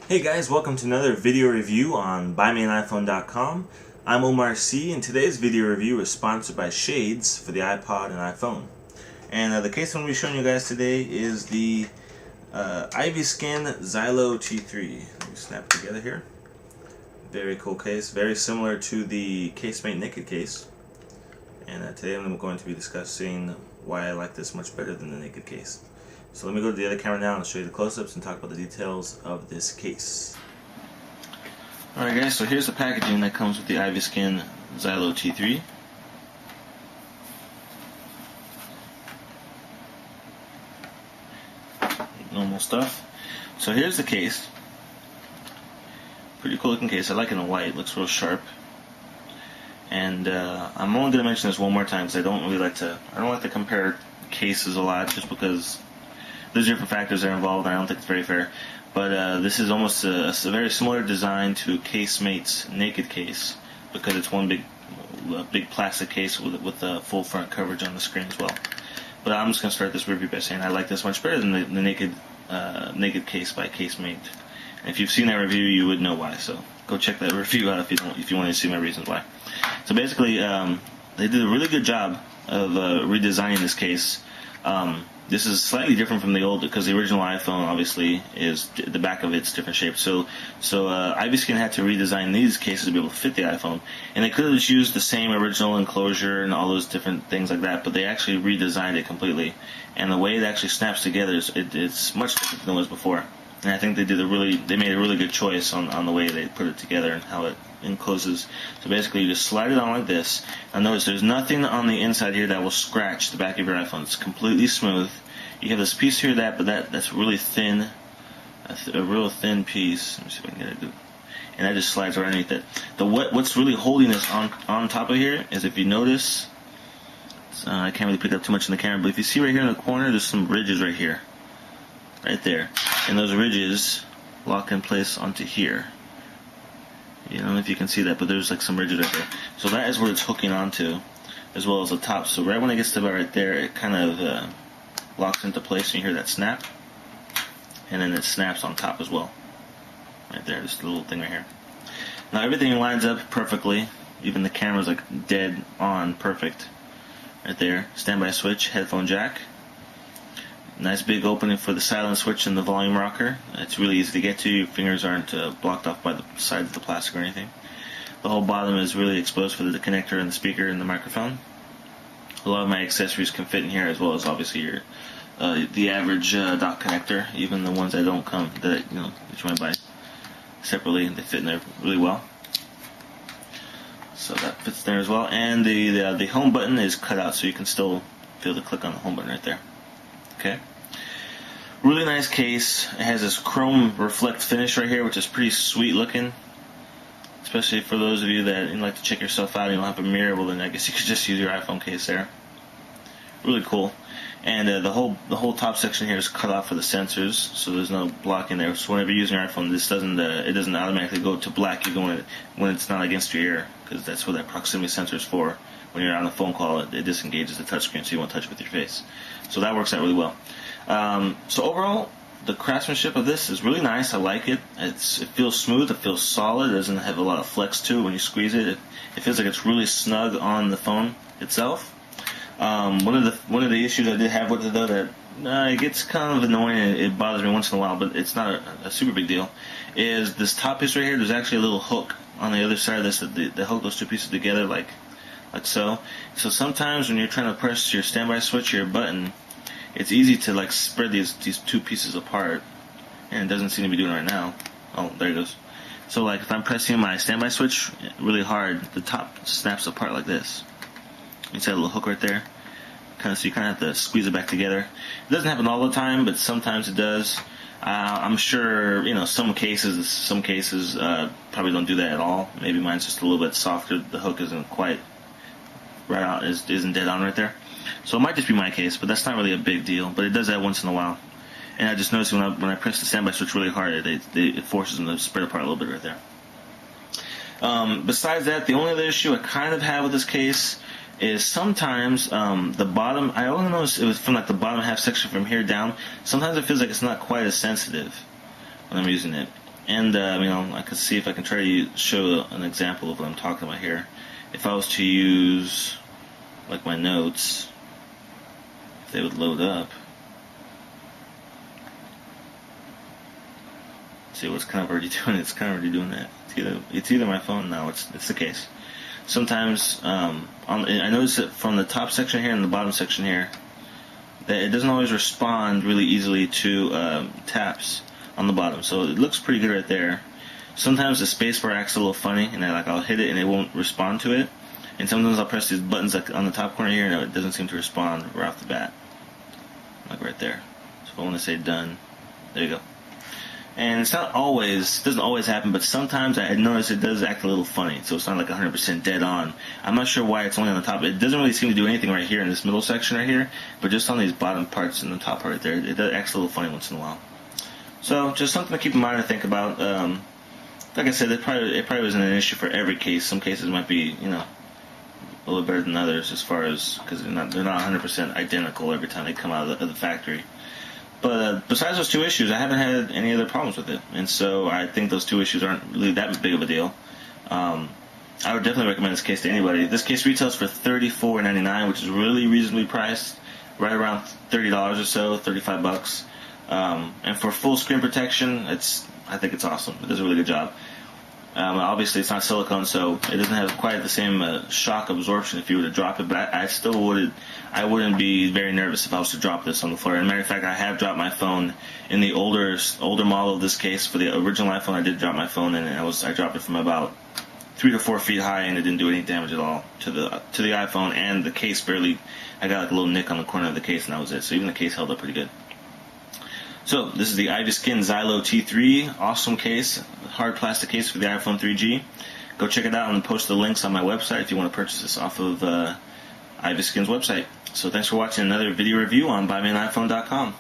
Hey guys, welcome to another video review on BuyMeAnIPhone.com. I'm Omar C, and today's video review is sponsored by Shades for the iPod and iPhone. And the case I'm going to be showing you guys today is the Ivyskin Xylo T3. Let me snap it together here. Very cool case, very similar to the Casemate Naked case. And today I'm going to be discussing why I like this much better than the Naked case. So let me go to the other camera now and show you the close-ups and talk about the details of this case. Alright guys, so here's the packaging that comes with the Ivyskin Xylo T3. Normal stuff. So here's the case. Pretty cool looking case. I like it in white. It looks real sharp. And I'm only going to mention this one more time because I don't like to compare cases a lot, just because there's different factors that are involved, and I don't think it's very fair. But this is almost a very similar design to Casemate's Naked case, because it's one big plastic case with the full front coverage on the screen as well. But I'm just going to start this review by saying I like this much better than the Naked case by Casemate. And if you've seen that review, you would know why. So go check that review out if you want to see my reasons why. So basically, they did a really good job of redesigning this case. This is slightly different from the old, because the original iPhone obviously is the back of it's different shape. So Ivyskin had to redesign these cases to be able to fit the iPhone, and they could have just used the same original enclosure and all those different things like that, but they actually redesigned it completely. And the way it actually snaps together it's much different than it was before. And I think they made a really good choice on the way they put it together and how it encloses. So basically, you just slide it on like this. Now notice there's nothing on the inside here that will scratch the back of your iPhone. It's completely smooth. You have this piece here but that's really thin, a real thin piece. Let me see if I can get it. And that just slides right underneath it. What's really holding this on top of here is, if you notice, I can't really pick up too much in the camera, but if you see right here in the corner, there's some ridges right here. Right there. And those ridges lock in place onto here. I don't know if you can see that, but there's like some ridges right there. So that is where it's hooking onto, as well as the top. So right when it gets to about right there, it kind of locks into place, and you hear that snap. And then it snaps on top as well. Right there, this little thing right here. Now everything lines up perfectly. Even the camera's like dead on perfect. Right there. Standby switch, headphone jack. Nice big opening for the silent switch and the volume rocker. It's really easy to get to. Your fingers aren't blocked off by the sides of the plastic or anything. The whole bottom is really exposed for the connector and the speaker and the microphone. A lot of my accessories can fit in here, as well as obviously your the average dock connector, even the ones that don't come, that you might buy separately. They fit in there really well. So that fits there as well. And the home button is cut out, so you can still feel the click on the home button right there. Okay. Really nice case. It has this chrome reflect finish right here, which is pretty sweet looking. Especially for those of you that like to check yourself out and you don't have a mirror, well then I guess you could just use your iPhone case there. Really cool. And the whole top section here is cut off for the sensors, so there's no block in there. So whenever you're using your iPhone, this doesn't automatically go to black even when it's not against your ear, because that's what that proximity sensor is for. When you're on a phone call, it disengages the touchscreen, so you won't touch it with your face. So that works out really well. So overall, the craftsmanship of this is really nice. I like it. It feels smooth. It feels solid. It doesn't have a lot of flex to it when you squeeze it. It feels like it's really snug on the phone itself. One of the issues I did have with it, though, that it gets kind of annoying. It bothers me once in a while, but it's not a super big deal. Is this top piece right here? There's actually a little hook on the other side of this that hook those two pieces together, like so. So sometimes when you're trying to press your standby switch or your button, it's easy to like spread these two pieces apart, and it doesn't seem to be doing it right now. Oh, there it goes. So like if I'm pressing my standby switch really hard, the top snaps apart like this. You see that little hook right there? So you kind of have to squeeze it back together. It doesn't happen all the time, but sometimes it does. I'm sure some cases probably don't do that at all. Maybe mine's just a little bit softer. The hook isn't quite right out, isn't dead on right there. So it might just be my case, but that's not really a big deal. But it does that once in a while. And I just noticed when I press the standby switch really hard, it forces them to spread apart a little bit right there. Besides that, the only other issue I kind of have with this case is sometimes the bottom, I only noticed it was from like the bottom half section from here down, sometimes it feels like it's not quite as sensitive when I'm using it. And I could see if I can try to show an example of what I'm talking about here. If I was to use like my notes, if they would load up. See what's kind of already doing. It's kind of already doing that. It's either my phone. No, it's the case. Sometimes I notice that from the top section here and the bottom section here, that it doesn't always respond really easily to taps on the bottom. So it looks pretty good right there. Sometimes the spacebar acts a little funny, and I'll hit it and it won't respond to it. And sometimes I'll press these buttons like on the top corner here, and it doesn't seem to respond right off the bat, like right there. So if I want to say done, there you go. And it's not always, doesn't always happen, but sometimes I notice it does act a little funny, so it's not like 100% dead on. I'm not sure why it's only on the top. It doesn't really seem to do anything right here in this middle section right here, but just on these bottom parts in the top part right there, it does act a little funny once in a while. So just something to keep in mind and think about. Like I said, it probably wasn't an issue for every case. Some cases might be, a little better than others as far as, because they're not 100% identical every time they come out of the factory. But besides those two issues, I haven't had any other problems with it, and so I think those two issues aren't really that big of a deal. I would definitely recommend this case to anybody. This case retails for $34.99, which is really reasonably priced, right around $30 or so, $35. And for full screen protection, I think it's awesome. It does a really good job. Obviously, it's not silicone, so it doesn't have quite the same shock absorption if you were to drop it. But I still wouldn't be very nervous if I was to drop this on the floor. As a matter of fact, I have dropped my phone in the older model of this case. For the original iPhone, I did drop my phone, and I dropped it from about 3 to 4 feet high, and it didn't do any damage at all to the iPhone, and the case barely. I got like a little nick on the corner of the case, and that was it. So even the case held up pretty good. So this is the Ivyskin Xylo T3, awesome case, hard plastic case for the iPhone 3G. Go check it out and post the links on my website if you want to purchase this off of Ivyskin's website. So thanks for watching another video review on BuyMeAnIPhone.com.